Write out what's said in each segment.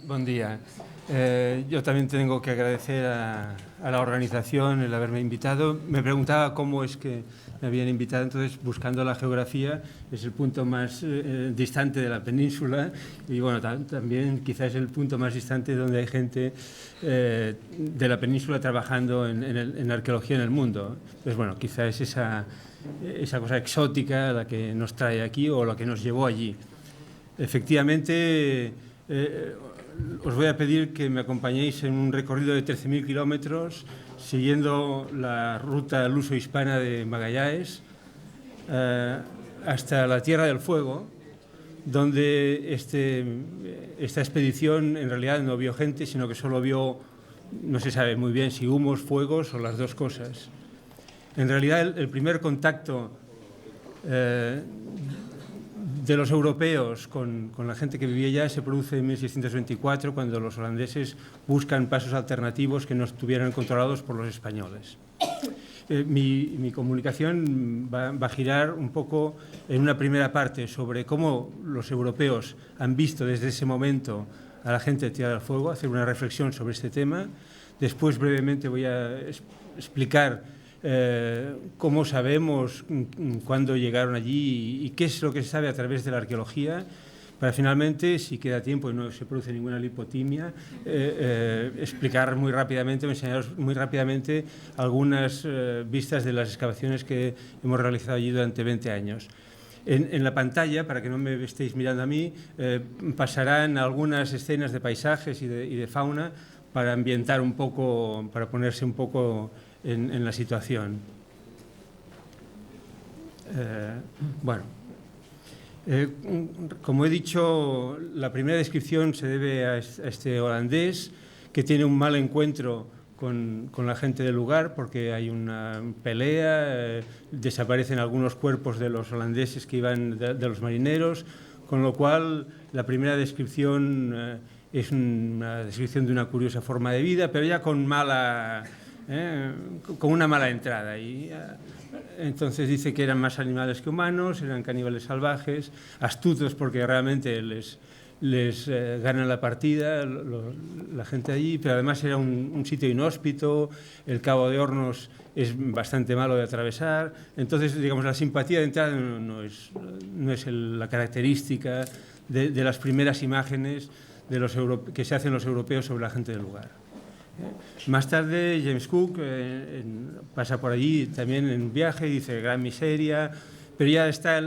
buen día. Yo también tengo que agradecer a la organización el haberme invitado. Me preguntaba cómo es que me habían invitado, entonces buscando la geografía es el punto más distante de la península y bueno, también quizás el punto más distante donde hay gente de la península trabajando en arqueología en el mundo. Entonces bueno, quizás es esa cosa exótica la que nos trae aquí o la que nos llevó allí. Efectivamente, os voy a pedir que me acompañéis en un recorrido de 13.000 kilómetros siguiendo la ruta luso-hispana de Magallanes hasta la Tierra del Fuego, donde esta expedición en realidad no vio gente, sino que solo vio, no se sabe muy bien si humos, fuegos o las dos cosas. En realidad el primer contacto de los europeos con la gente que vivía allá se produce en 1624, cuando los holandeses buscan pasos alternativos que no estuvieran controlados por los españoles. Mi comunicación va a girar un poco en una primera parte sobre cómo los europeos han visto desde ese momento a la gente de Tierra del Fuego, hacer una reflexión sobre este tema. Después brevemente voy a explicar cómo sabemos cuándo llegaron allí y qué es lo que se sabe a través de la arqueología, para finalmente, si queda tiempo y no se produce ninguna lipotimia, explicar muy rápidamente, enseñaros muy rápidamente algunas vistas de las excavaciones que hemos realizado allí durante 20 años. En la pantalla, para que no me estéis mirando a mí, pasarán algunas escenas de paisajes y de fauna para ambientar un poco, para ponerse un poco en la situación. Bueno, como he dicho, la primera descripción se debe a este holandés que tiene un mal encuentro con la gente del lugar porque hay una pelea, desaparecen algunos cuerpos de los holandeses que iban de los marineros, con lo cual la primera descripción es una descripción de una curiosa forma de vida, pero ya con una mala entrada. Y entonces dice que eran más animales que humanos, eran caníbales salvajes, astutos porque realmente les ganan la partida la gente allí, pero además era un sitio inhóspito, el Cabo de Hornos es bastante malo de atravesar, entonces digamos la simpatía de entrada no es la característica de las primeras imágenes que se hacen los europeos sobre la gente del lugar. Más tarde James Cook pasa por allí también en un viaje y dice gran miseria, pero ya está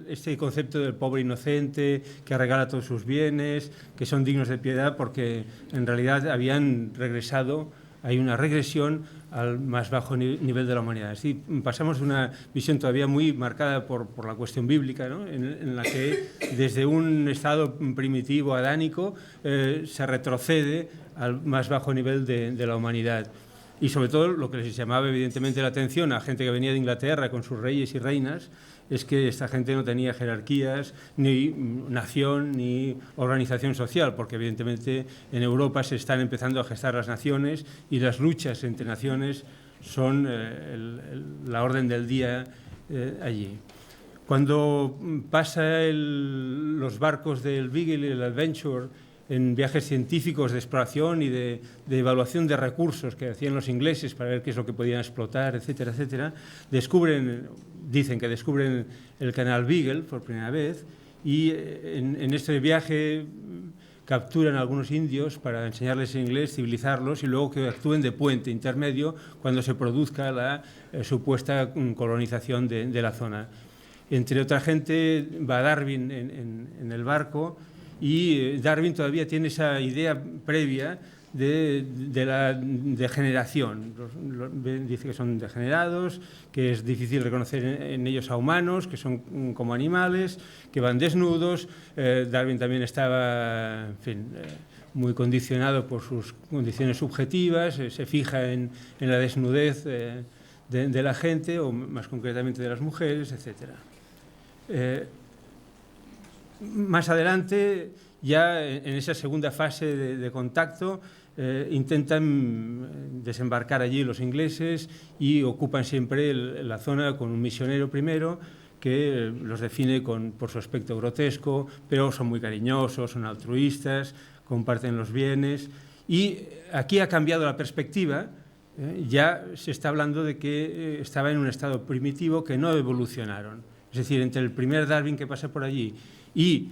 este concepto del pobre inocente que regala todos sus bienes, que son dignos de piedad porque en realidad habían regresado, hay una regresión al más bajo nivel de la humanidad. Así pasamos de una visión todavía muy marcada por la cuestión bíblica, ¿no? en la que desde un estado primitivo adánico se retrocede al más bajo nivel de la humanidad. Y sobre todo lo que les llamaba evidentemente la atención a gente que venía de Inglaterra con sus reyes y reinas es que esta gente no tenía jerarquías, ni nación, ni organización social, porque evidentemente en Europa se están empezando a gestar las naciones y las luchas entre naciones son la orden del día allí. Cuando pasan los barcos del Beagle y el Adventure en viajes científicos de exploración y de evaluación de recursos que hacían los ingleses para ver qué es lo que podían explotar, etcétera, etcétera, dicen que descubren el canal Beagle por primera vez y en este viaje capturan a algunos indios para enseñarles inglés, civilizarlos y luego que actúen de puente intermedio cuando se produzca la supuesta colonización de la zona. Entre otra gente va Darwin en el barco y Darwin todavía tiene esa idea previa de la degeneración. Dice que son degenerados, que es difícil reconocer en ellos a humanos, que son como animales, que van desnudos. Darwin también estaba, en fin, muy condicionado por sus condiciones subjetivas, se fija en la desnudez de la gente, o más concretamente de las mujeres, etc. Más adelante, ya en esa segunda fase de contacto, intentan desembarcar allí los ingleses y ocupan siempre la zona con un misionero primero que los define por su aspecto grotesco, pero son muy cariñosos, son altruistas, comparten los bienes. Y aquí ha cambiado la perspectiva, ya se está hablando de que estaba en un estado primitivo que no evolucionaron. Es decir, entre el primer Darwin que pasa por allí y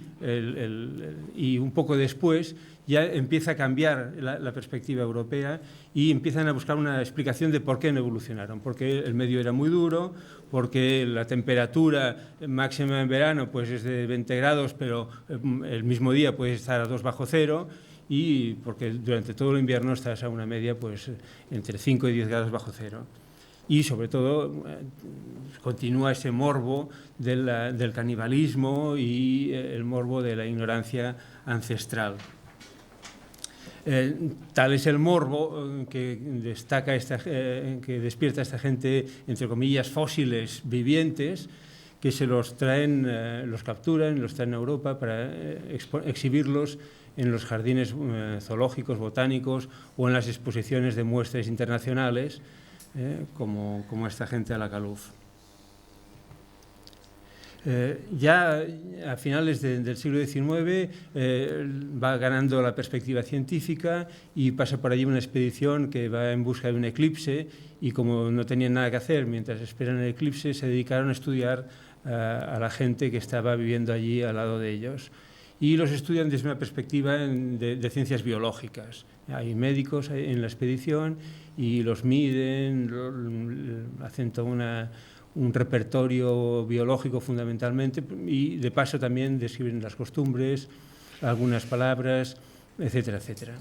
un poco después ya empieza a cambiar la perspectiva europea y empiezan a buscar una explicación de por qué no evolucionaron. Porque el medio era muy duro, porque la temperatura máxima en verano pues es de 20 grados, pero el mismo día puede estar a 2 bajo cero, y porque durante todo el invierno estás a una media pues entre 5 y 10 grados bajo cero. Y sobre todo continúa ese morbo del canibalismo y el morbo de la ignorancia ancestral. Tal es el morbo que despierta esta gente, entre comillas, fósiles vivientes, que se los traen, los capturan, los traen a Europa para exhibirlos en los jardines zoológicos, botánicos o en las exposiciones de muestras internacionales, como esta gente a la Caluf. Ya a finales del siglo XIX va ganando la perspectiva científica y pasa por allí una expedición que va en busca de un eclipse, y como no tenían nada que hacer mientras esperan el eclipse, se dedicaron a estudiar a la gente que estaba viviendo allí al lado de ellos. Y los estudian desde una perspectiva de ciencias biológicas. Hay médicos en la expedición y los miden, hacen todo un repertorio biológico fundamentalmente, y de paso también describen las costumbres, algunas palabras, etcétera, etcétera.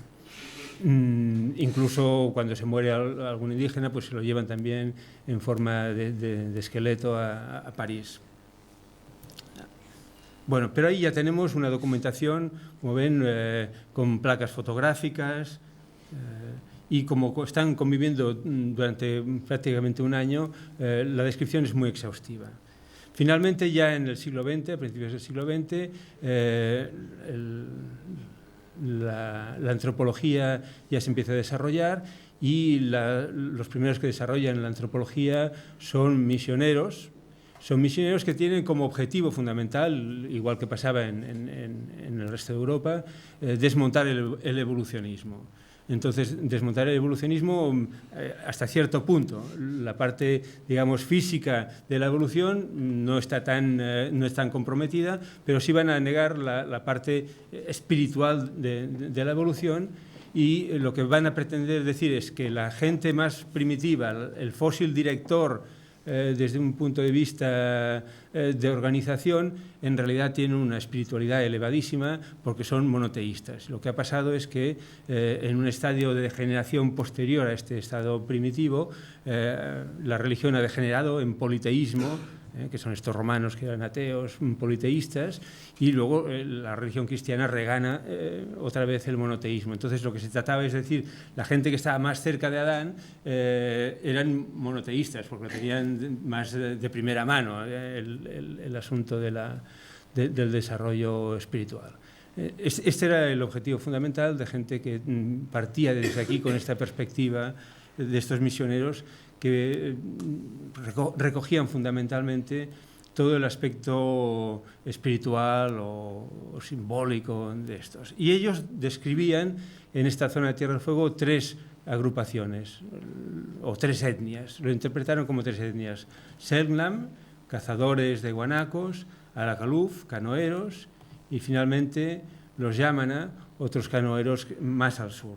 Incluso cuando se muere algún indígena, pues se lo llevan también en forma de esqueleto a París. Bueno, pero ahí ya tenemos una documentación, como ven, con placas fotográficas, y como están conviviendo durante prácticamente un año, la descripción es muy exhaustiva. Finalmente, ya en el siglo XX, a principios del siglo XX, la antropología ya se empieza a desarrollar, y los primeros que desarrollan la antropología son misioneros. Son misioneros que tienen como objetivo fundamental, igual que pasaba en el resto de Europa, desmontar el evolucionismo. Entonces, desmontar el evolucionismo hasta cierto punto. La parte, digamos, física de la evolución no es tan comprometida, pero sí van a negar la parte espiritual de la evolución, y lo que van a pretender decir es que la gente más primitiva, el fósil director, desde un punto de vista de organización, en realidad tienen una espiritualidad elevadísima porque son monoteístas. Lo que ha pasado es que en un estadio de degeneración posterior a este estado primitivo, la religión ha degenerado en politeísmo, que son estos romanos que eran ateos, politeístas, y luego la religión cristiana regana otra vez el monoteísmo. Entonces, lo que se trataba es decir, la gente que estaba más cerca de Adán eran monoteístas, porque lo tenían más de primera mano el asunto del desarrollo espiritual. Este era el objetivo fundamental de gente que partía desde aquí con esta perspectiva de estos misioneros, que recogían fundamentalmente todo el aspecto espiritual o simbólico de estos. Y ellos describían en esta zona de Tierra del Fuego 3 agrupaciones o 3 etnias. Lo interpretaron como 3 etnias: Selknam, cazadores de guanacos; Alakaluf, canoeros; y finalmente los Yamana, otros canoeros más al sur.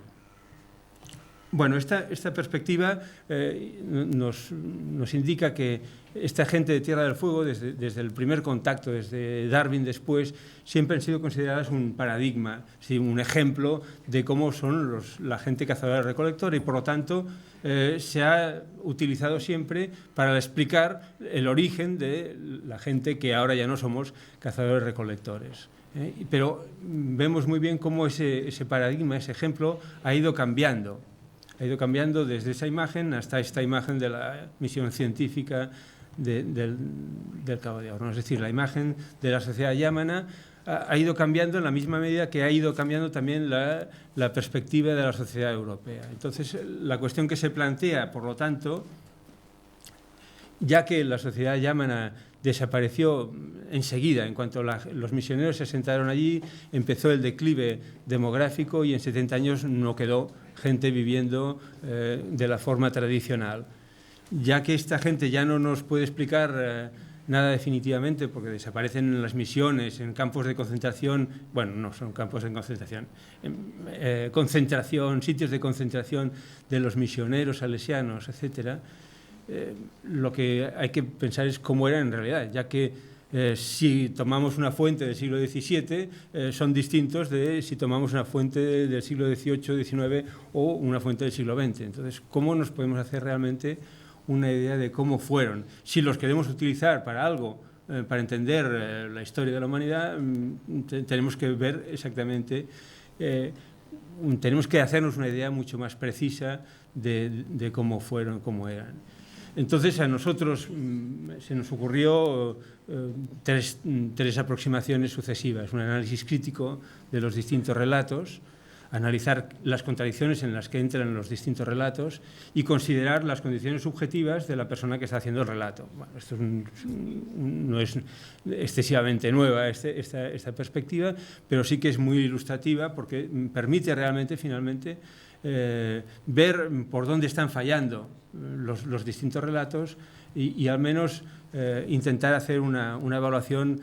Bueno, esta perspectiva nos indica que esta gente de Tierra del Fuego, desde el primer contacto, desde Darwin después, siempre han sido consideradas un paradigma, ¿sí? Un ejemplo de cómo son la gente cazadora-recolectora, y por lo tanto se ha utilizado siempre para explicar el origen de la gente que ahora ya no somos cazadores-recolectores. Pero vemos muy bien cómo ese paradigma, ese ejemplo, ha ido cambiando. Ha ido cambiando desde esa imagen hasta esta imagen de la misión científica del Cabo de Hornos. Es decir, la imagen de la sociedad yámana ha ido cambiando en la misma medida que ha ido cambiando también la perspectiva de la sociedad europea. Entonces, la cuestión que se plantea, por lo tanto, ya que la sociedad yámana desapareció enseguida. En cuanto los misioneros se asentaron allí, empezó el declive demográfico y en 70 años no quedó gente viviendo de la forma tradicional. Ya que esta gente ya no nos puede explicar nada definitivamente, porque desaparecen en las misiones, en campos de concentración, bueno, no son campos de concentración, sitios de concentración de los misioneros salesianos, etcétera. Lo que hay que pensar es cómo era en realidad, ya que si tomamos una fuente del siglo XVII, son distintos de si tomamos una fuente del siglo XVIII, XIX o una fuente del siglo XX. Entonces, ¿cómo nos podemos hacer realmente una idea de cómo fueron? Si los queremos utilizar para algo, para entender la historia de la humanidad, tenemos que ver exactamente, tenemos que hacernos una idea mucho más precisa de cómo fueron, cómo eran. Entonces a nosotros se nos ocurrió tres aproximaciones sucesivas: un análisis crítico de los distintos relatos, analizar las contradicciones en las que entran los distintos relatos y considerar las condiciones subjetivas de la persona que está haciendo el relato. Bueno, esto no es excesivamente nueva esta perspectiva, pero sí que es muy ilustrativa porque permite realmente, finalmente, ver por dónde están fallando los distintos relatos y al menos intentar hacer una evaluación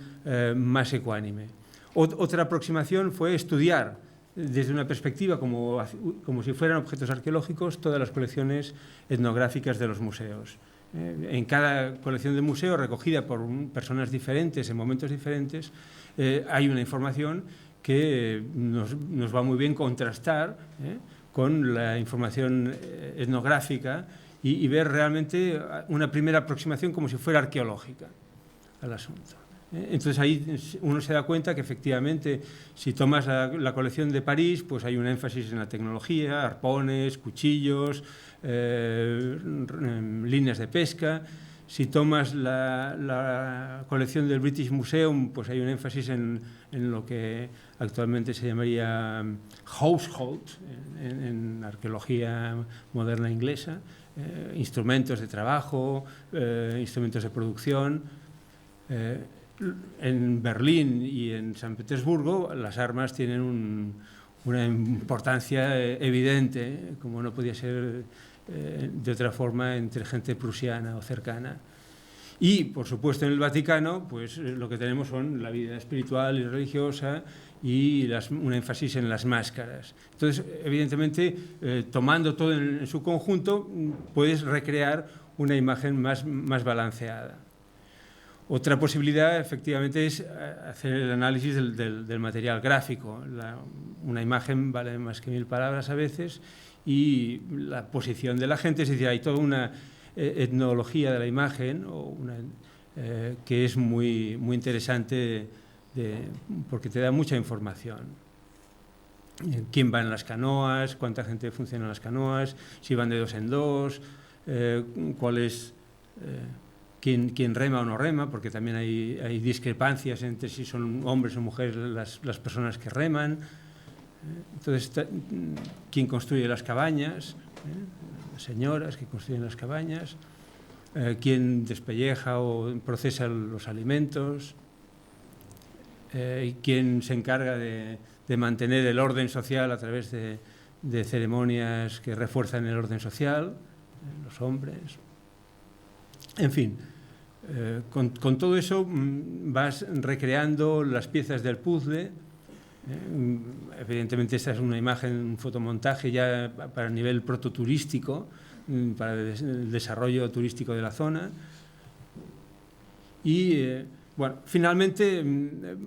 más ecuánime. Otra aproximación fue estudiar desde una perspectiva como si fueran objetos arqueológicos todas las colecciones etnográficas de los museos. En cada colección de museo, recogida por personas diferentes en momentos diferentes, hay una información que nos va muy bien contrastar con la información etnográfica y ver realmente una primera aproximación como si fuera arqueológica al asunto. Entonces ahí uno se da cuenta que efectivamente si tomas la colección de París, pues hay un énfasis en la tecnología, arpones, cuchillos, líneas de pesca. Si tomas la colección del British Museum, pues hay un énfasis en lo que actualmente se llamaría household, en arqueología moderna inglesa, instrumentos de trabajo, instrumentos de producción. En Berlín y en San Petersburgo las armas tienen una importancia evidente, como no podía ser de otra forma entre gente prusiana o cercana. Y, por supuesto, en el Vaticano, pues lo que tenemos son la vida espiritual y religiosa y un énfasis en las máscaras. Entonces, evidentemente, tomando todo en su conjunto, puedes recrear una imagen más balanceada. Otra posibilidad, efectivamente, es hacer el análisis del material gráfico. Una imagen vale más que 1000 palabras a veces, y la posición de la gente, es decir, hay toda una etnología de la imagen que es muy interesante porque te da mucha información. ¿Quién va en las canoas? ¿Cuánta gente funciona en las canoas? Si van de 2 en 2, ¿cuál es... ¿Quién rema o no rema? Porque también hay discrepancias entre si son hombres o mujeres las personas que reman. Entonces, ¿quién construye las cabañas? Las señoras que construyen las cabañas. ¿Quién despelleja o procesa los alimentos? ¿Quién se encarga de mantener el orden social a través de ceremonias que refuerzan el orden social? Los hombres. En fin, con todo eso vas recreando las piezas del puzzle. Evidentemente esta es una imagen, un fotomontaje ya para el nivel prototurístico, para el desarrollo turístico de la zona. Y bueno, finalmente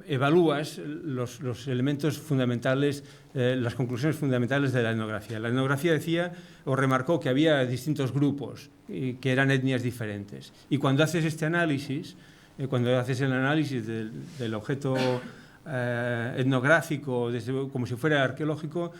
evalúas los elementos fundamentales, las conclusiones fundamentales de la etnografía. La etnografía decía o remarcó que había distintos grupos que eran etnias diferentes. Y cuando haces este análisis, cuando haces el análisis del objeto etnográfico como si fuera arqueológico,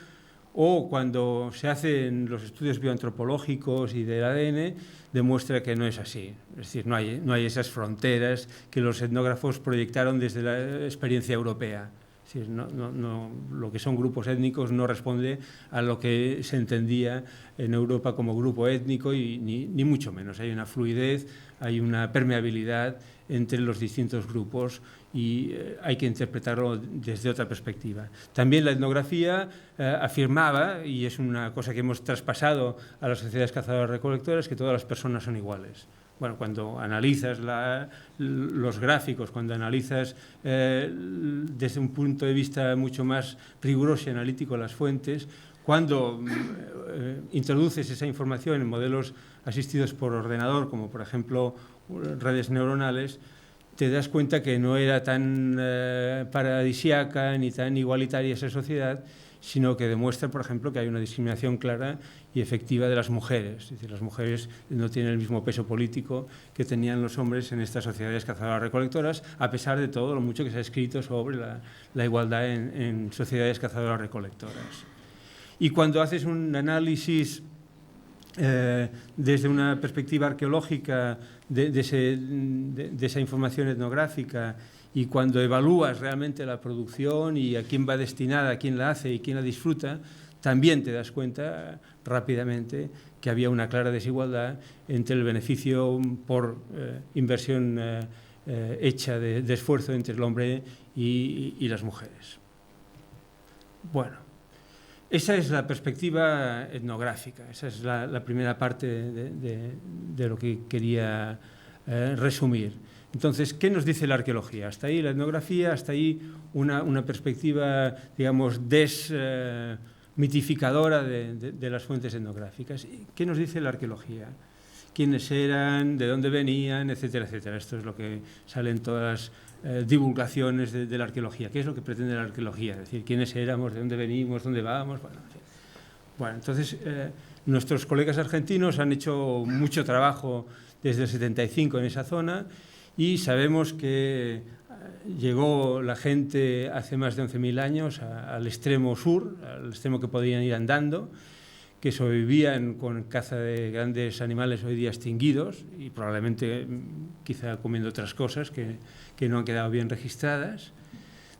o cuando se hacen los estudios bioantropológicos y del ADN, demuestra que no es así. Es decir, no hay esas fronteras que los etnógrafos proyectaron desde la experiencia europea, Es decir, lo que son grupos étnicos no responde a lo que se entendía en Europa como grupo étnico y ni mucho menos. Hay una fluidez, hay una permeabilidad entre los distintos grupos y hay que interpretarlo desde otra perspectiva. También la etnografía afirmaba, y es una cosa que hemos traspasado a las sociedades cazadoras-recolectoras, que todas las personas son iguales. Bueno, cuando analizas los gráficos, cuando analizas desde un punto de vista mucho más riguroso y analítico las fuentes, cuando introduces esa información en modelos asistidos por ordenador, como por ejemplo redes neuronales, te das cuenta que no era tan paradisíaca ni tan igualitaria esa sociedad, sino que demuestra, por ejemplo, que hay una discriminación clara y efectiva de las mujeres. Es decir, las mujeres no tienen el mismo peso político que tenían los hombres en estas sociedades cazadoras-recolectoras, a pesar de todo lo mucho que se ha escrito sobre la igualdad en sociedades cazadoras-recolectoras. Y cuando haces un análisis desde una perspectiva arqueológica de esa información etnográfica, y cuando evalúas realmente la producción y a quién va destinada, a quién la hace y quién la disfruta, también te das cuenta rápidamente que había una clara desigualdad entre el beneficio por inversión hecha de esfuerzo entre el hombre y las mujeres. Bueno, esa es la perspectiva etnográfica, esa es la primera parte de lo que quería resumir. Entonces, ¿qué nos dice la arqueología? Hasta ahí la etnografía, hasta ahí una perspectiva, digamos, desmitificadora de las fuentes etnográficas. ¿Qué nos dice la arqueología? ¿Quiénes eran? ¿De dónde venían? Etcétera, etcétera. Esto es lo que sale en todas las divulgaciones de la arqueología. ¿Qué es lo que pretende la arqueología? Es decir, ¿quiénes éramos? ¿De dónde venimos? ¿Dónde vamos? Bueno, entonces, nuestros colegas argentinos han hecho mucho trabajo desde el 75 en esa zona, y sabemos que llegó la gente hace más de 11.000 años al extremo sur, al extremo que podían ir andando, que sobrevivían con caza de grandes animales hoy día extinguidos y probablemente quizá comiendo otras cosas que no han quedado bien registradas.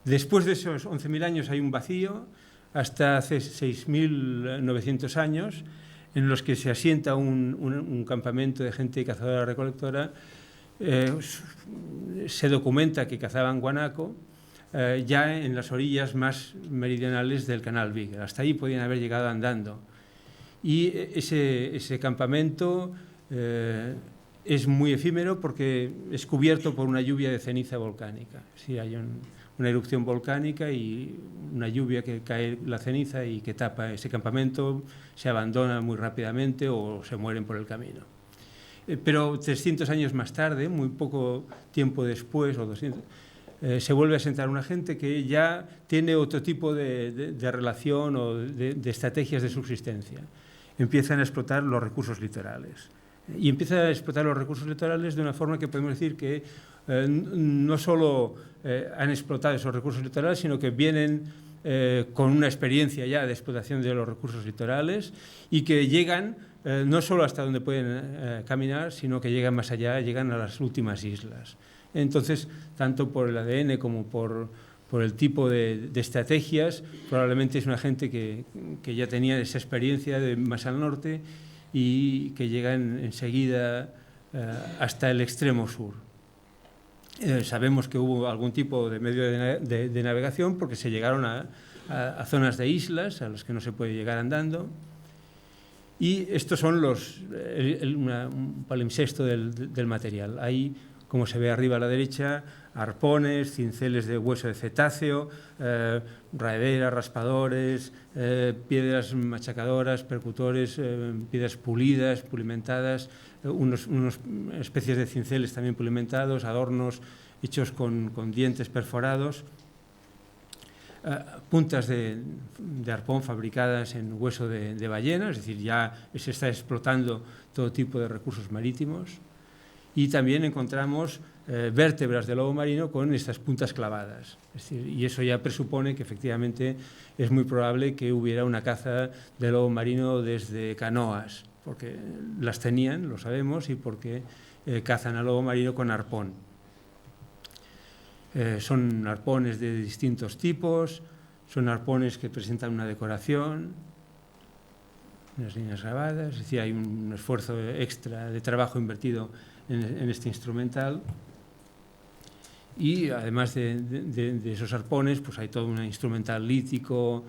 Después de esos 11.000 años hay un vacío hasta hace 6.900 años en los que se asienta un campamento de gente cazadora-recolectora. Se documenta que cazaban guanaco ya en las orillas más meridionales del canal Beagle. Hasta ahí podían haber llegado andando. Y ese campamento es muy efímero porque es cubierto por una lluvia de ceniza volcánica. Sí, hay una erupción volcánica y una lluvia que cae la ceniza y que tapa ese campamento, se abandona muy rápidamente o se mueren por el camino. Pero 300 años más tarde, muy poco tiempo después, o 200, se vuelve a sentar una gente que ya tiene otro tipo de relación o de estrategias de subsistencia. Empiezan a explotar los recursos litorales. Y empiezan a explotar los recursos litorales de una forma que podemos decir que no solo han explotado esos recursos litorales, sino que vienen con una experiencia ya de explotación de los recursos litorales y que llegan no solo hasta donde pueden caminar, sino que llegan más allá, llegan a las últimas islas. Entonces, tanto por el ADN como por el tipo de estrategias, probablemente es una gente que ya tenía esa experiencia de más al norte y que llegan enseguida hasta el extremo sur. Sabemos que hubo algún tipo de medio de navegación porque se llegaron a zonas de islas a las que no se puede llegar andando. Y estos son un palimpsesto del material. Hay, como se ve arriba a la derecha, arpones, cinceles de hueso de cetáceo, raederas, raspadores, piedras machacadoras, percutores, piedras pulidas, pulimentadas, unas especies de cinceles también pulimentados, adornos hechos con dientes perforados, puntas de arpón fabricadas en hueso de ballena, es decir, ya se está explotando todo tipo de recursos marítimos. Y también encontramos vértebras de lobo marino con estas puntas clavadas. Es decir, y eso ya presupone que efectivamente es muy probable que hubiera una caza de lobo marino desde canoas, porque las tenían, lo sabemos, y porque cazan al lobo marino con arpón. Son arpones de distintos tipos, son arpones que presentan una decoración, unas líneas grabadas, es decir, hay un esfuerzo extra de trabajo invertido en este instrumental. Y además de esos arpones, pues hay todo un instrumental lítico,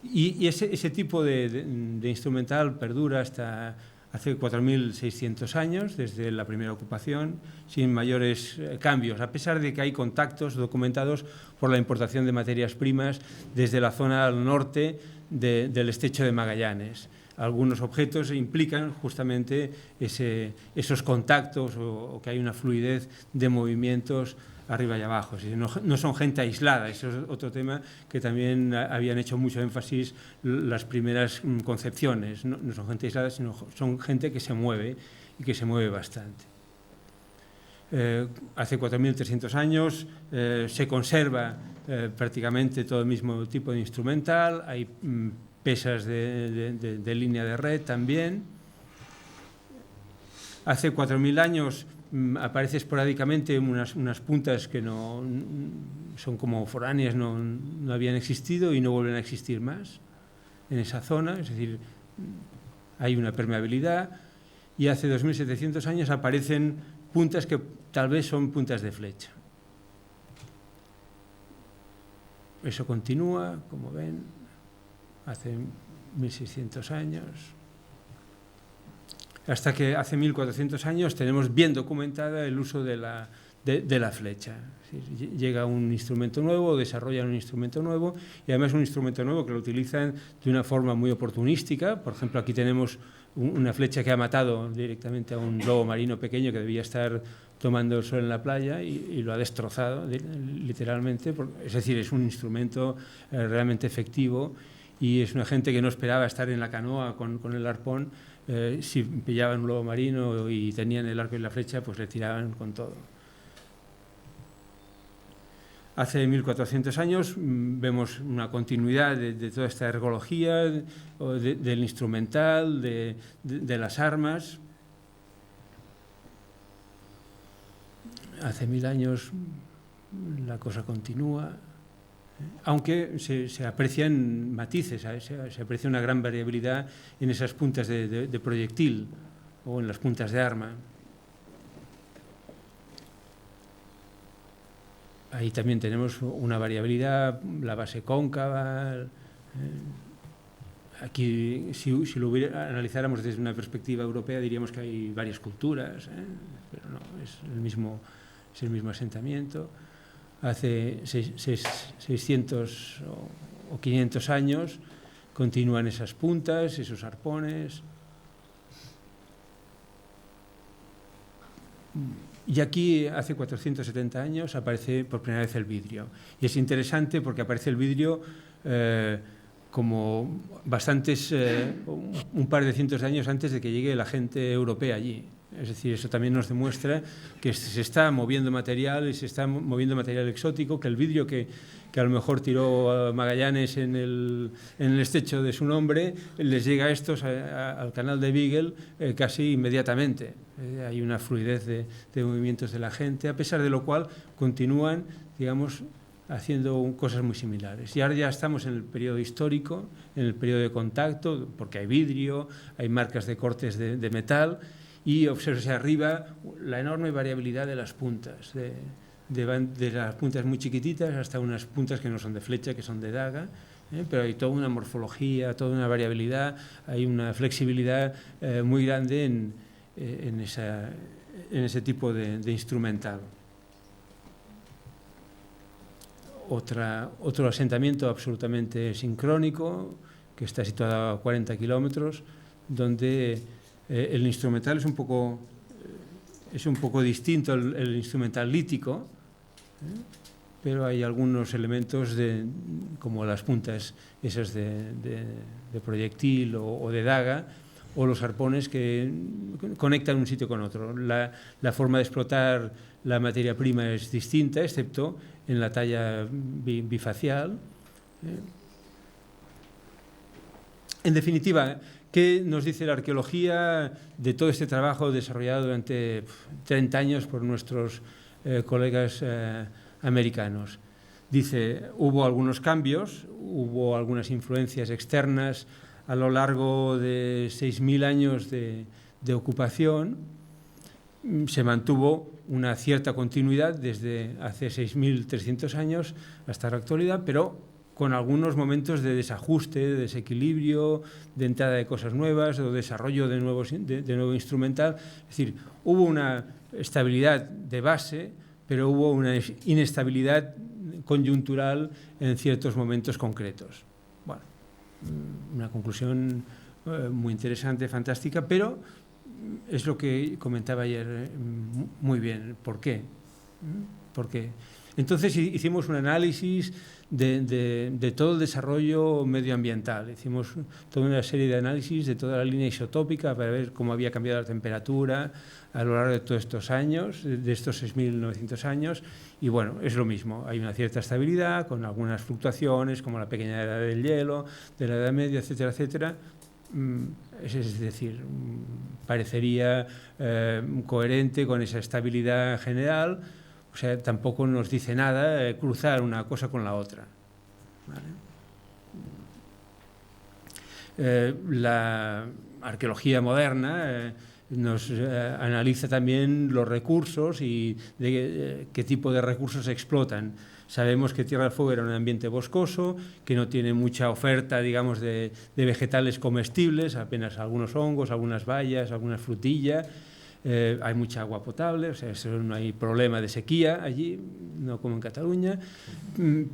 y ese tipo de instrumental perdura hasta hace 4.600 años, desde la primera ocupación, sin mayores cambios, a pesar de que hay contactos documentados por la importación de materias primas desde la zona al norte del estrecho de Magallanes. Algunos objetos implican justamente esos contactos o que hay una fluidez de movimientos arriba y abajo. No son gente aislada, eso es otro tema que también habían hecho mucho énfasis las primeras concepciones. No son gente aislada, sino son gente que se mueve y que se mueve bastante. Hace 4.300 años se conserva prácticamente todo el mismo tipo de instrumental, hay pesas de línea de red también. Hace 4.000 años aparece esporádicamente unas puntas que no son como foráneas, no habían existido y no vuelven a existir más en esa zona, es decir, hay una permeabilidad, y hace 2.700 años aparecen puntas que tal vez son puntas de flecha. Eso continúa, como ven, hace 1.600 años. Hasta que hace 1.400 años tenemos bien documentada el uso de la flecha. Es decir, llega un instrumento nuevo, desarrollan un instrumento nuevo, y además un instrumento nuevo que lo utilizan de una forma muy oportunística. Por ejemplo, aquí tenemos una flecha que ha matado directamente a un lobo marino pequeño que debía estar tomando el sol en la playa y lo ha destrozado literalmente. Es decir, es un instrumento realmente efectivo, y es una gente que no esperaba estar en la canoa con el arpón. Si pillaban un lobo marino y tenían el arco y la flecha, pues le tiraban con todo. Hace 1.400 años vemos una continuidad de toda esta ergología, del instrumental, de las armas. Hace 1.000 años la cosa continúa, aunque se aprecian matices, se aprecia una gran variabilidad en esas puntas de proyectil o en las puntas de arma. Ahí también tenemos una variabilidad, la base cóncava. Aquí, si lo analizáramos desde una perspectiva europea, diríamos que hay varias culturas, pero no, es el mismo asentamiento. Hace 600 o 500 años continúan esas puntas, esos arpones. Y aquí, hace 470 años, aparece por primera vez el vidrio. Y es interesante porque aparece el vidrio como un par de cientos de años antes de que llegue la gente europea allí. Es decir, eso también nos demuestra que se está moviendo material, y se está moviendo material exótico, que el vidrio que a lo mejor tiró Magallanes en el estrecho de su nombre, les llega a estos, al canal de Beagle, casi inmediatamente. Hay una fluidez de movimientos de la gente, a pesar de lo cual continúan, digamos, haciendo cosas muy similares. Y ahora ya estamos en el periodo histórico, en el periodo de contacto, porque hay vidrio, hay marcas de cortes de metal, y observarse arriba la enorme variabilidad de las puntas, de las puntas muy chiquititas hasta unas puntas que no son de flecha, que son de daga, pero hay toda una morfología, toda una variabilidad, hay una flexibilidad muy grande en ese tipo de instrumental. Otro asentamiento absolutamente sincrónico, que está situado a 40 kilómetros, donde el instrumental es un poco distinto al instrumental lítico, pero hay algunos elementos como las puntas esas de proyectil o de daga, o los arpones que conectan un sitio con otro. La forma de explotar la materia prima es distinta, excepto en la talla bifacial. En definitiva, ¿qué nos dice la arqueología de todo este trabajo desarrollado durante 30 años por nuestros colegas americanos. Dice, hubo algunos cambios, hubo algunas influencias externas a lo largo de 6.000 años de ocupación. Se mantuvo una cierta continuidad desde hace 6.300 años hasta la actualidad, pero con algunos momentos de desajuste, de desequilibrio, de entrada de cosas nuevas o desarrollo de nuevo instrumental. Es decir, hubo una estabilidad de base, pero hubo una inestabilidad conjuntural en ciertos momentos concretos. Bueno, una conclusión muy interesante, fantástica, pero es lo que comentaba ayer muy bien. ¿Por qué? ¿Por qué? Entonces hicimos un análisis de todo el desarrollo medioambiental. Hicimos toda una serie de análisis de toda la línea isotópica para ver cómo había cambiado la temperatura a lo largo de todos estos años, de estos 6.900 años. Y bueno, es lo mismo. Hay una cierta estabilidad con algunas fluctuaciones, como la pequeña edad del hielo, de la Edad Media, etcétera, etcétera. Es decir, parecería coherente con esa estabilidad general. O sea, tampoco nos dice nada cruzar una cosa con la otra. ¿Vale? La arqueología moderna nos analiza también los recursos y qué tipo de recursos se explotan. Sabemos que Tierra del Fuego era un ambiente boscoso, que no tiene mucha oferta, digamos, de vegetales comestibles, apenas algunos hongos, algunas bayas, algunas frutillas. Hay mucha agua potable, o sea, no hay problema de sequía allí, no como en Cataluña,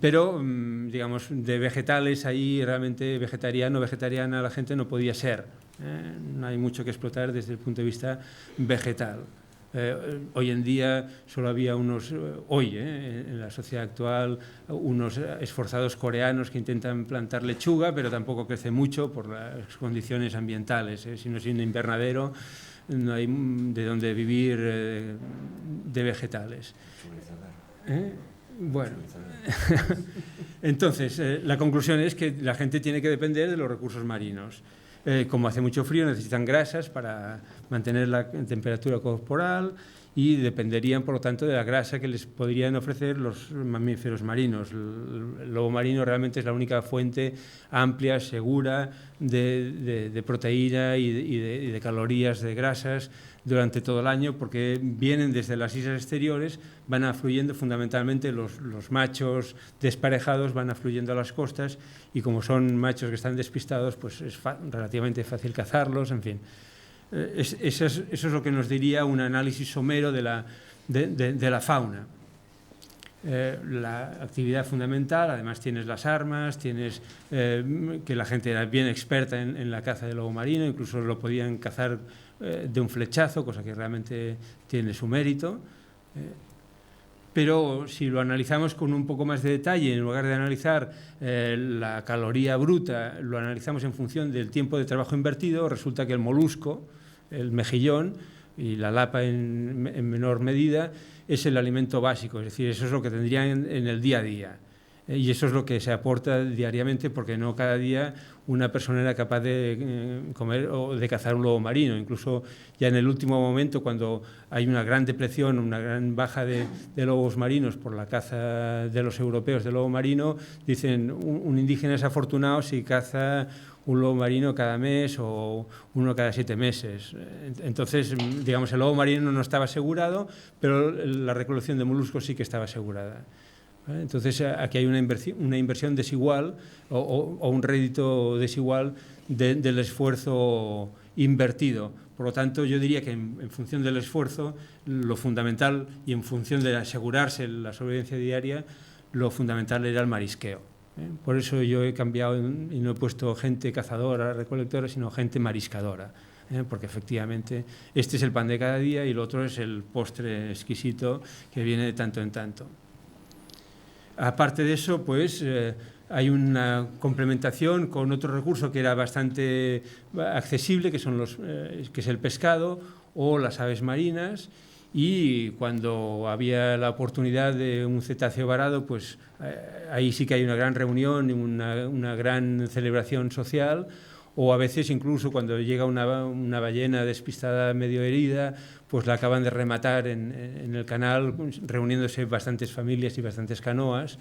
pero, digamos, de vegetales ahí realmente vegetariana la gente no podía ser. No hay mucho que explotar desde el punto de vista vegetal. Hoy en día solo había en la sociedad actual, unos esforzados coreanos que intentan plantar lechuga, pero tampoco crece mucho por las condiciones ambientales. Si no es un invernadero, no hay de dónde vivir de vegetales. Bueno, entonces la conclusión es que la gente tiene que depender de los recursos marinos. Como hace mucho frío, necesitan grasas para mantener la temperatura corporal y dependerían, por lo tanto, de la grasa que les podrían ofrecer los mamíferos marinos. El lobo marino realmente es la única fuente amplia, segura, de proteína y de calorías, de grasas durante todo el año, porque vienen desde las islas exteriores, van afluyendo fundamentalmente los machos desparejados, van afluyendo a las costas, y como son machos que están despistados, pues es relativamente fácil cazarlos, en fin. Eso es lo que nos diría un análisis somero de la fauna. La actividad fundamental, además tienes las armas, tienes que la gente era bien experta en la caza del lobo marino, incluso lo podían cazar de un flechazo, cosa que realmente tiene su mérito. Pero si lo analizamos con un poco más de detalle, en lugar de analizar la caloría bruta, lo analizamos en función del tiempo de trabajo invertido, resulta que el molusco, el mejillón y la lapa en menor medida, es el alimento básico, es decir, eso es lo que tendrían en el día a día. Y eso es lo que se aporta diariamente, porque no cada día una persona era capaz de comer o de cazar un lobo marino. Incluso ya en el último momento, cuando hay una gran depreción, una gran baja de lobos marinos por la caza de los europeos de lobo marino, dicen un indígena es afortunado si caza un lobo marino cada mes o uno cada 7 meses. Entonces, digamos, el lobo marino no estaba asegurado, pero la recolección de moluscos sí que estaba asegurada. Entonces, aquí hay una inversión desigual o un rédito desigual del esfuerzo invertido. Por lo tanto, yo diría que en función del esfuerzo, lo fundamental, y en función de asegurarse la sobrevivencia diaria, lo fundamental era el marisqueo. Por eso yo he cambiado y no he puesto gente cazadora, recolectora, sino gente mariscadora. Porque efectivamente este es el pan de cada día y el otro es el postre exquisito que viene de tanto en tanto. Aparte de eso, pues hay una complementación con otro recurso que era bastante accesible, que es el pescado o las aves marinas, y cuando había la oportunidad de un cetáceo varado, pues ahí sí que hay una gran reunión y una gran celebración social, o a veces incluso cuando llega una ballena despistada medio herida, pues la acaban de rematar en el canal, reuniéndose bastantes familias y bastantes canoas.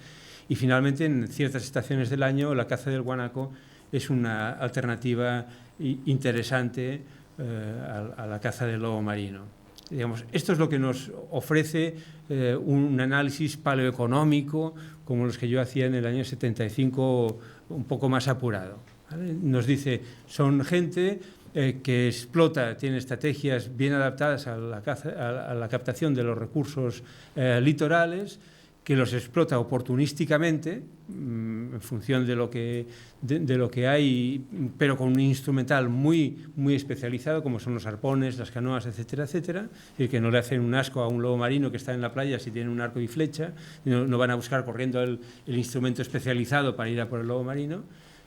Y finalmente, en ciertas estaciones del año, la caza del guanaco es una alternativa interesante a la caza del lobo marino. Digamos, esto es lo que nos ofrece un análisis paleoeconómico como los que yo hacía en el año 75, un poco más apurado, ¿vale? Nos dice, son gente que explota, tiene estrategias bien adaptadas a la captación de los recursos litorales, que los explota oportunísticamente en función de lo que hay, pero con un instrumental muy especializado, como son los arpones, las canoas, etcétera, etcétera, y que no le hacen un asco a un lobo marino que está en la playa si tiene un arco y flecha, no van a buscar corriendo el instrumento especializado para ir a por el lobo marino,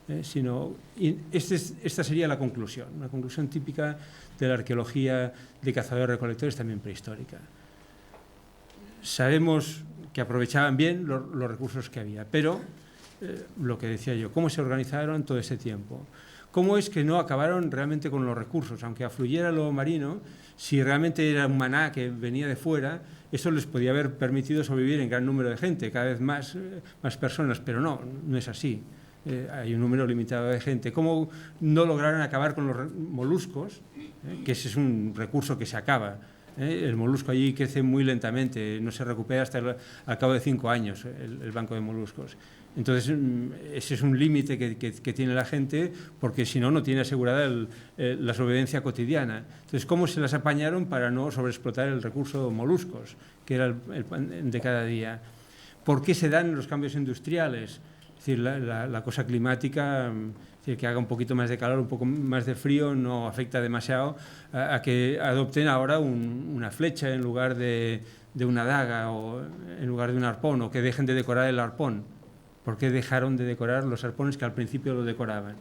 esta sería la conclusión, una conclusión típica de la arqueología de cazadores-recolectores también prehistórica. Sabemos que aprovechaban bien los recursos que había, pero lo que decía yo, ¿cómo se organizaron todo ese tiempo? ¿Cómo es que no acabaron realmente con los recursos? Aunque afluyera el lobo marino, si realmente era un maná que venía de fuera, eso les podía haber permitido sobrevivir en gran número de gente, cada vez más personas, pero no es así. Hay un número limitado de gente. ¿Cómo no lograron acabar con los moluscos? Que ese es un recurso que se acaba. El molusco allí crece muy lentamente, no se recupera hasta al cabo de 5 años el banco de moluscos. Entonces, ese es un límite que tiene la gente, porque si no, no tiene asegurada la sobrevivencia cotidiana. Entonces, ¿cómo se las apañaron para no sobreexplotar el recurso moluscos, que era el pan de cada día? ¿Por qué se dan los cambios industriales? Es decir, la cosa climática, que haga un poquito más de calor, un poco más de frío, no afecta demasiado a que adopten ahora una flecha en lugar de una daga o en lugar de un arpón, o que dejen de decorar el arpón. ¿Por qué dejaron de decorar los arpones que al principio lo decoraban?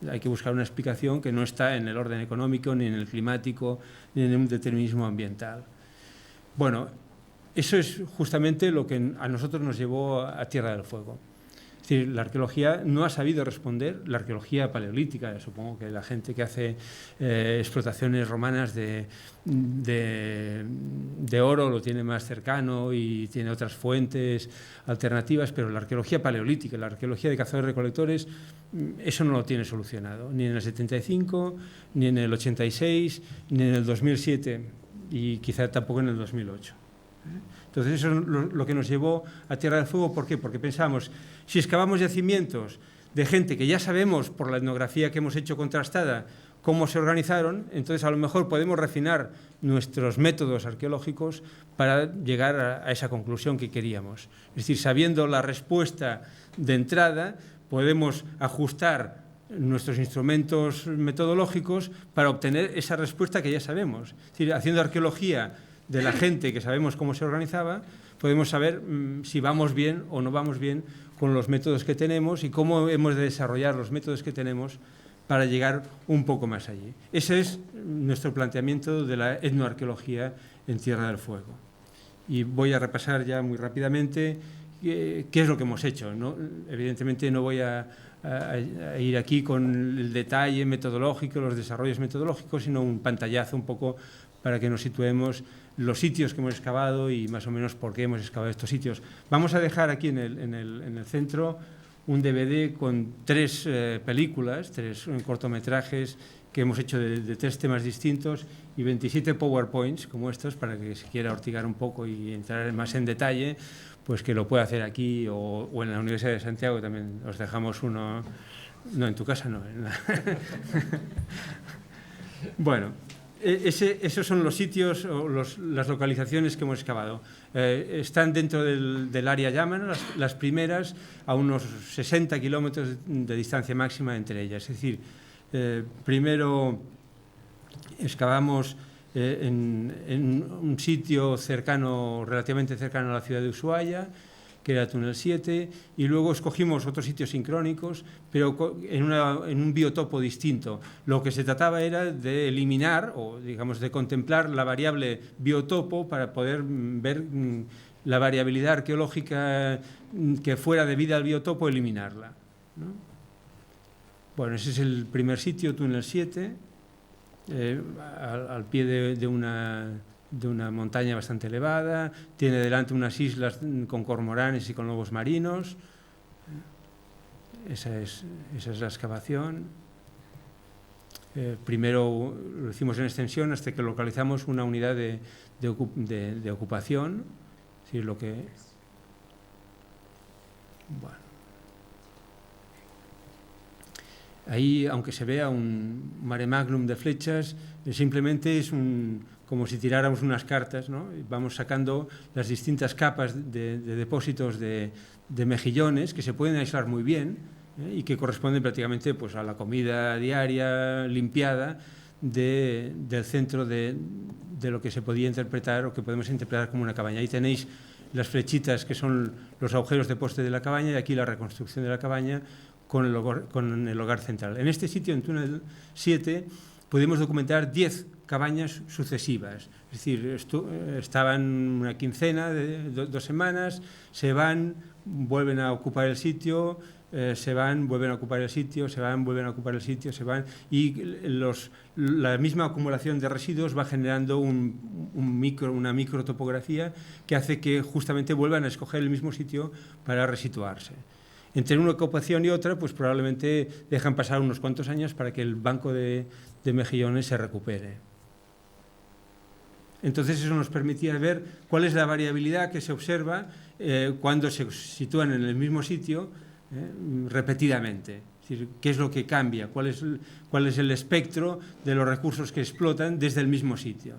Hay que buscar una explicación que no está en el orden económico, ni en el climático, ni en un determinismo ambiental. Bueno, eso es justamente lo que a nosotros nos llevó a Tierra del Fuego. Es decir, la arqueología no ha sabido responder, la arqueología paleolítica, supongo que la gente que hace explotaciones romanas de oro lo tiene más cercano y tiene otras fuentes alternativas, pero la arqueología paleolítica, la arqueología de cazadores-recolectores, eso no lo tiene solucionado, ni en el 75, ni en el 86, ni en el 2007 y quizá tampoco en el 2008. Entonces eso es lo que nos llevó a Tierra del Fuego. ¿Por qué? Porque pensamos, si excavamos yacimientos de gente que ya sabemos por la etnografía que hemos hecho contrastada cómo se organizaron, entonces a lo mejor podemos refinar nuestros métodos arqueológicos para llegar a esa conclusión que queríamos. Es decir, sabiendo la respuesta de entrada, podemos ajustar nuestros instrumentos metodológicos para obtener esa respuesta que ya sabemos. Es decir, haciendo arqueología de la gente que sabemos cómo se organizaba, podemos saber si vamos bien o no vamos bien con los métodos que tenemos y cómo hemos de desarrollar los métodos que tenemos para llegar un poco más allí. Ese es nuestro planteamiento de la etnoarqueología en Tierra del Fuego. Y voy a repasar ya muy rápidamente qué es lo que hemos hecho, ¿no? Evidentemente no voy a ir aquí con el detalle metodológico, los desarrollos metodológicos, sino un pantallazo un poco para que nos situemos los sitios que hemos excavado y más o menos por qué hemos excavado estos sitios. Vamos a dejar aquí en el centro un DVD con 3 películas, 3 cortometrajes que hemos hecho de 3 temas distintos y 27 PowerPoints como estos, para que si quiera ortigar un poco y entrar más en detalle, pues que lo pueda hacer aquí o en la Universidad de Santiago. También os dejamos uno, no en tu casa, no. Bueno, esos son los sitios o las localizaciones que hemos excavado. Están dentro del área Llaman, las primeras, a unos 60 kilómetros de distancia máxima entre ellas. Es decir, primero excavamos en un sitio cercano, relativamente cercano a la ciudad de Ushuaia, que era Túnel 7, y luego escogimos otros sitios sincrónicos, pero en un biotopo distinto. Lo que se trataba era de eliminar, o digamos de contemplar la variable biotopo para poder ver la variabilidad arqueológica que fuera debida al biotopo, eliminarla, ¿no? Bueno, ese es el primer sitio, túnel 7, al pie de una montaña bastante elevada, tiene delante unas islas con cormoranes y con lobos marinos. Esa es la excavación. Primero lo hicimos en extensión hasta que localizamos una unidad de ocupación. Sí, lo que... Bueno. Ahí, aunque se vea un mare magnum de flechas, simplemente es como si tiráramos unas cartas, ¿no? Vamos sacando las distintas capas de depósitos de mejillones que se pueden aislar muy bien, y que corresponden prácticamente pues, a la comida diaria limpiada del centro de lo que se podía interpretar o que podemos interpretar como una cabaña. Ahí tenéis las flechitas que son los agujeros de poste de la cabaña y aquí la reconstrucción de la cabaña con el hogar central. En este sitio, en túnel 7, pudimos documentar 10 cabañas sucesivas. Es decir, estaban una quincena, de 2 semanas, se van, vuelven a ocupar el sitio, se van, vuelven a ocupar el sitio, se van, vuelven a ocupar el sitio, se van, y la misma acumulación de residuos va generando una microtopografía que hace que justamente vuelvan a escoger el mismo sitio para resituarse. Entre una ocupación y otra, pues probablemente dejan pasar unos cuantos años para que el banco de mejillones se recupere. Entonces eso nos permitía ver cuál es la variabilidad que se observa cuando se sitúan en el mismo sitio repetidamente. Es decir, qué es lo que cambia, cuál es el espectro de los recursos que explotan desde el mismo sitio.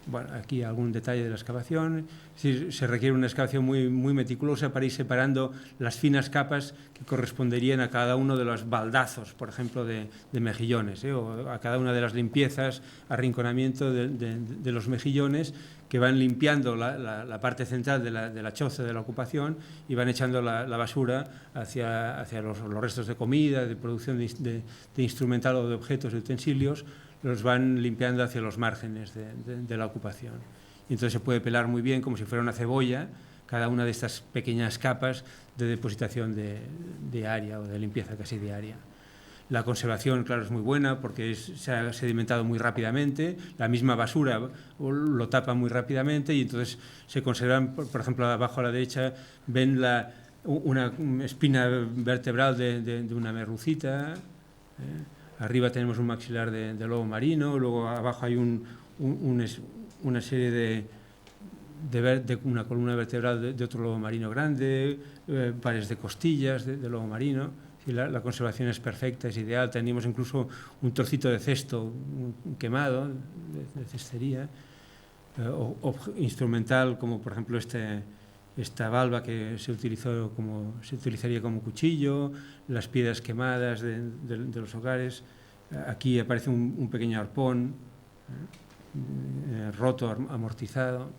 Bueno, aquí algún detalle de la excavación. Es decir, se requiere una excavación muy, muy meticulosa para ir separando las finas capas que corresponderían a cada uno de los baldazos, por ejemplo, de mejillones, o a cada una de las limpiezas, arrinconamiento de los mejillones, que van limpiando la parte central de la choza de la ocupación y van echando la basura hacia los restos de comida, de producción de instrumental o de objetos, de utensilios, los van limpiando hacia los márgenes de la ocupación. Y entonces se puede pelar muy bien, como si fuera una cebolla, cada una de estas pequeñas capas de depositación diaria o de limpieza casi diaria. La conservación, claro, es muy buena porque se ha sedimentado muy rápidamente, la misma basura lo tapa muy rápidamente y entonces se conservan, por ejemplo, abajo a la derecha ven una espina vertebral de una merlucita, arriba tenemos un maxilar de lobo marino, luego abajo hay una serie de una columna vertebral de otro lobo marino grande, pares de costillas de lobo marino. Y la conservación es perfecta, es ideal. Teníamos incluso un trocito de cesto quemado, de cestería, o instrumental, como por ejemplo esta valva que se utilizaría como cuchillo, las piedras quemadas de los hogares. Aquí aparece un pequeño arpón roto, amortizado.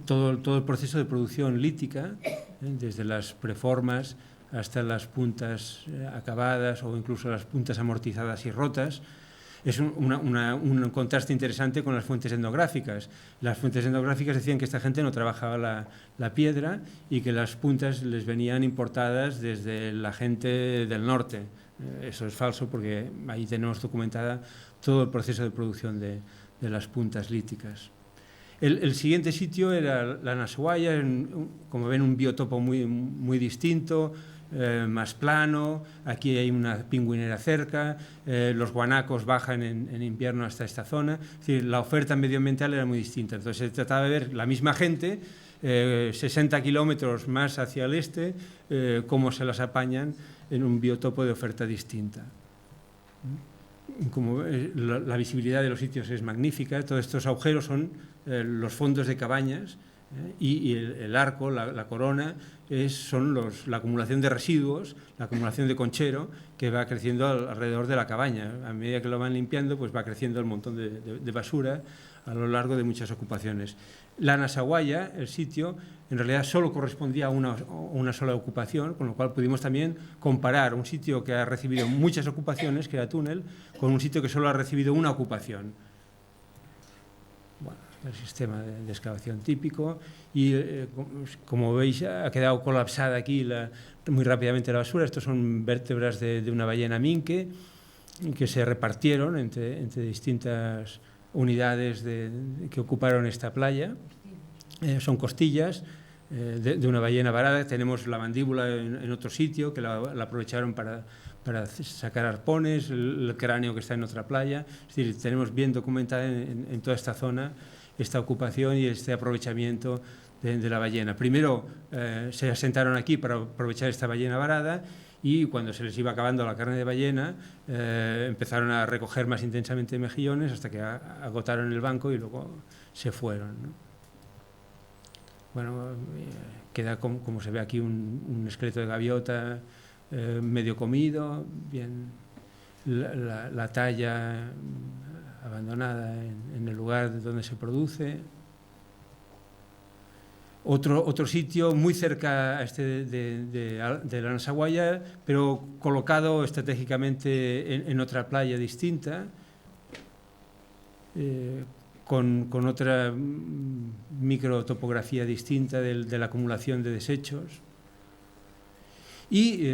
Todo el proceso de producción lítica, desde las preformas hasta las puntas acabadas o incluso las puntas amortizadas y rotas, es un contraste interesante con las fuentes etnográficas. Las fuentes etnográficas decían que esta gente no trabajaba la piedra y que las puntas les venían importadas desde la gente del norte. Eso es falso porque ahí tenemos documentada todo el proceso de producción de las puntas líticas. El siguiente sitio era la Nasoaya, como ven un biotopo muy, muy distinto, más plano. Aquí hay una pingüinera cerca, los guanacos bajan en invierno hasta esta zona. Es decir, la oferta medioambiental era muy distinta. Entonces se trataba de ver la misma gente, 60 kilómetros más hacia el este, cómo se las apañan en un biotopo de oferta distinta. Como la visibilidad de los sitios es magnífica, todos estos agujeros son los fondos de cabañas, y el arco, la corona, son la acumulación de residuos, la acumulación de conchero que va creciendo alrededor de la cabaña. A medida que lo van limpiando, pues va creciendo el montón de basura a lo largo de muchas ocupaciones. La Nasahuaya, el sitio, en realidad solo correspondía a una sola ocupación, con lo cual pudimos también comparar un sitio que ha recibido muchas ocupaciones, que era túnel, con un sitio que solo ha recibido una ocupación. Bueno, el sistema de excavación típico, y como veis ha quedado colapsada aquí muy rápidamente la basura. Estos son vértebras de una ballena minke que se repartieron entre distintas unidades que ocuparon esta playa. Son costillas de una ballena varada. Tenemos la mandíbula en otro sitio que la aprovecharon para sacar arpones, el cráneo que está en otra playa. Es decir, tenemos bien documentada en toda esta zona esta ocupación y este aprovechamiento de la ballena. Primero se asentaron aquí para aprovechar esta ballena varada, y cuando se les iba acabando la carne de ballena empezaron a recoger más intensamente mejillones hasta que agotaron el banco y luego se fueron, ¿no? Bueno, queda como se ve aquí un esqueleto de gaviota medio comido, bien, la talla abandonada en el lugar donde se produce. Otro sitio muy cerca a este de la Nasaguaya, pero colocado estratégicamente en otra playa distinta, con otra microtopografía distinta de la acumulación de desechos. Y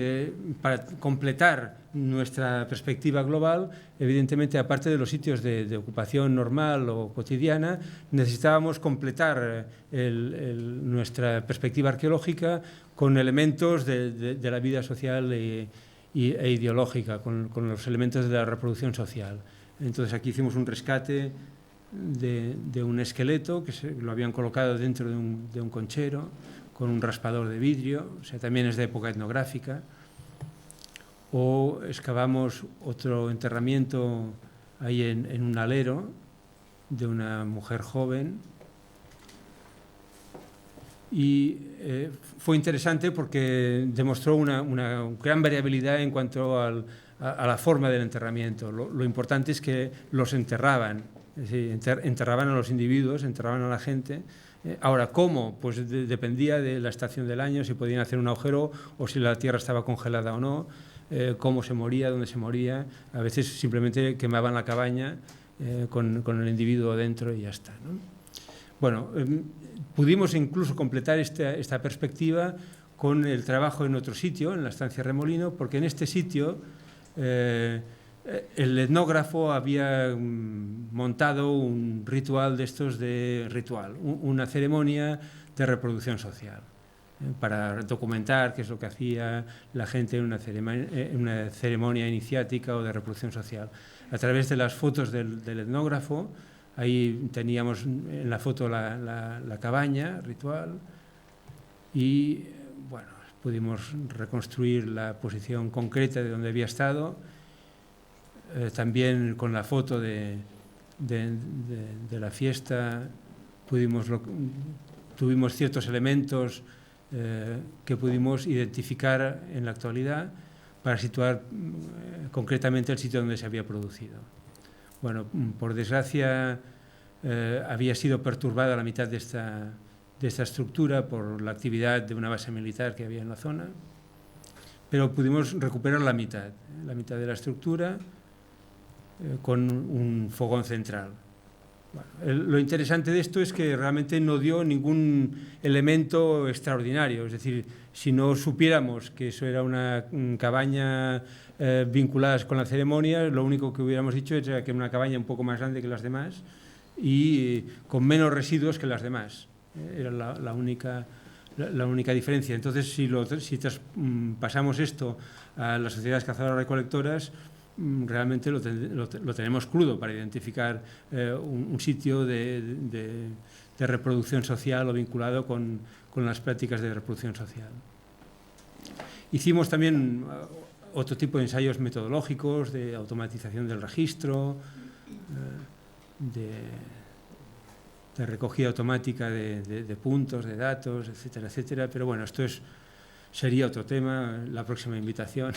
para completar nuestra perspectiva global, evidentemente, aparte de los sitios de ocupación normal o cotidiana, necesitábamos completar nuestra perspectiva arqueológica con elementos de la vida social e ideológica, con los elementos de la reproducción social. Entonces aquí hicimos un rescate de un esqueleto que lo habían colocado dentro de un conchero, con un raspador de vidrio, o sea, también es de época etnográfica. O excavamos otro enterramiento ahí en un alero de una mujer joven, y fue interesante porque demostró una gran variabilidad en cuanto a la forma del enterramiento. Lo importante es que los enterraban, es decir, enterraban a los individuos, enterraban a la gente. Ahora, ¿cómo? Pues dependía de la estación del año, si podían hacer un agujero o si la tierra estaba congelada o no, cómo se moría, dónde se moría. A veces simplemente quemaban la cabaña con el individuo dentro y ya está, ¿no? Bueno, pudimos incluso completar esta perspectiva con el trabajo en otro sitio, en la estancia Remolino, porque en este sitio el etnógrafo había montado un ritual de estos una ceremonia de reproducción social, para documentar qué es lo que hacía la gente en una ceremonia iniciática o de reproducción social. A través de las fotos del etnógrafo, ahí teníamos en la foto la cabaña ritual, y bueno, pudimos reconstruir la posición concreta de donde había estado. También con la foto de la fiesta tuvimos ciertos elementos que pudimos identificar en la actualidad para situar concretamente el sitio donde se había producido. Bueno, por desgracia había sido perturbada la mitad de esta estructura por la actividad de una base militar que había en la zona, pero pudimos recuperar la mitad de la estructura con un fogón central. Bueno, lo interesante de esto es que realmente no dio ningún elemento extraordinario, es decir, si no supiéramos que eso era una cabaña vinculada con la ceremonia, lo único que hubiéramos dicho era que era una cabaña un poco más grande que las demás y con menos residuos que las demás. Era la única diferencia. Entonces, si pasamos esto a las sociedades cazadoras-recolectoras, realmente lo tenemos crudo para identificar un sitio de reproducción social o vinculado con las prácticas de reproducción social. Hicimos también otro tipo de ensayos metodológicos de automatización del registro, de recogida automática de puntos, de datos, etcétera, etcétera. Pero bueno, esto sería otro tema, la próxima invitación.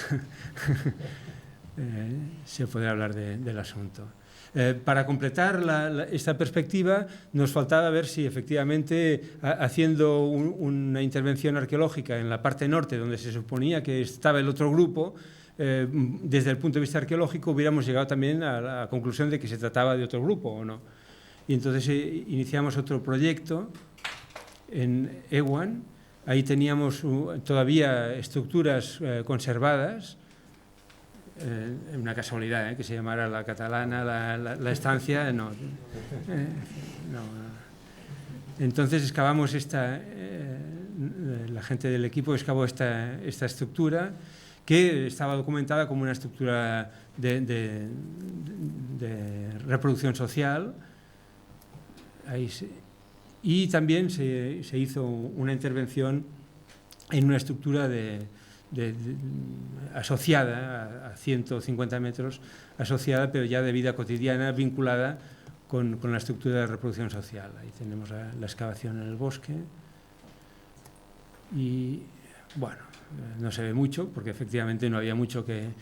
Se podrá hablar del asunto. Para completar esta perspectiva, nos faltaba ver si efectivamente, haciendo una intervención arqueológica en la parte norte, donde se suponía que estaba el otro grupo, desde el punto de vista arqueológico hubiéramos llegado también a la conclusión de que se trataba de otro grupo o no. y entonces iniciamos otro proyecto en Ewan. Ahí teníamos todavía estructuras conservadas, una casualidad, que se llamara La Catalana, la estancia, no. Entonces excavamos la gente del equipo excavó esta estructura, que estaba documentada como una estructura de reproducción social. Y también se hizo una intervención en una estructura asociada a 150 metros, asociada, pero ya de vida cotidiana, vinculada con la estructura de reproducción social. Ahí tenemos la excavación en el bosque. Y bueno, no se ve mucho, porque efectivamente no había mucho que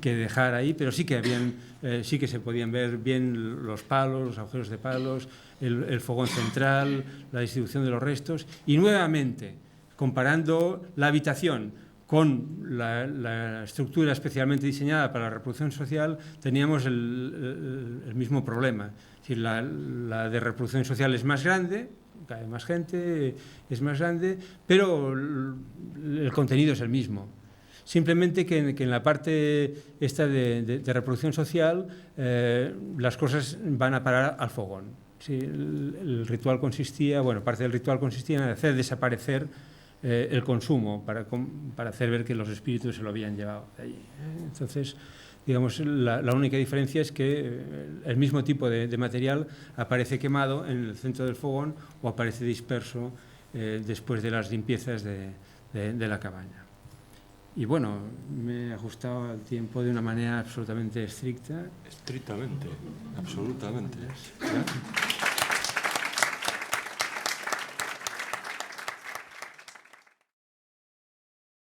dejar ahí, pero sí que se podían ver bien los palos, los agujeros de palos, el fogón central, la distribución de los restos. Y nuevamente, comparando la habitación con la estructura especialmente diseñada para la reproducción social, teníamos el mismo problema. Es decir, la de reproducción social es más grande, cae más gente, es más grande, pero el contenido es el mismo. Simplemente que en la parte esta de reproducción social las cosas van a parar al fogón. Sí, el ritual consistía, parte del ritual consistía en hacer desaparecer el consumo para hacer ver que los espíritus se lo habían llevado de allí. Entonces, digamos, la única diferencia es que el mismo tipo de material aparece quemado en el centro del fogón o aparece disperso después de las limpiezas de la cabaña. Y bueno, me he ajustado al tiempo de una manera absolutamente estricta. Estrictamente, absolutamente. ¿Ya?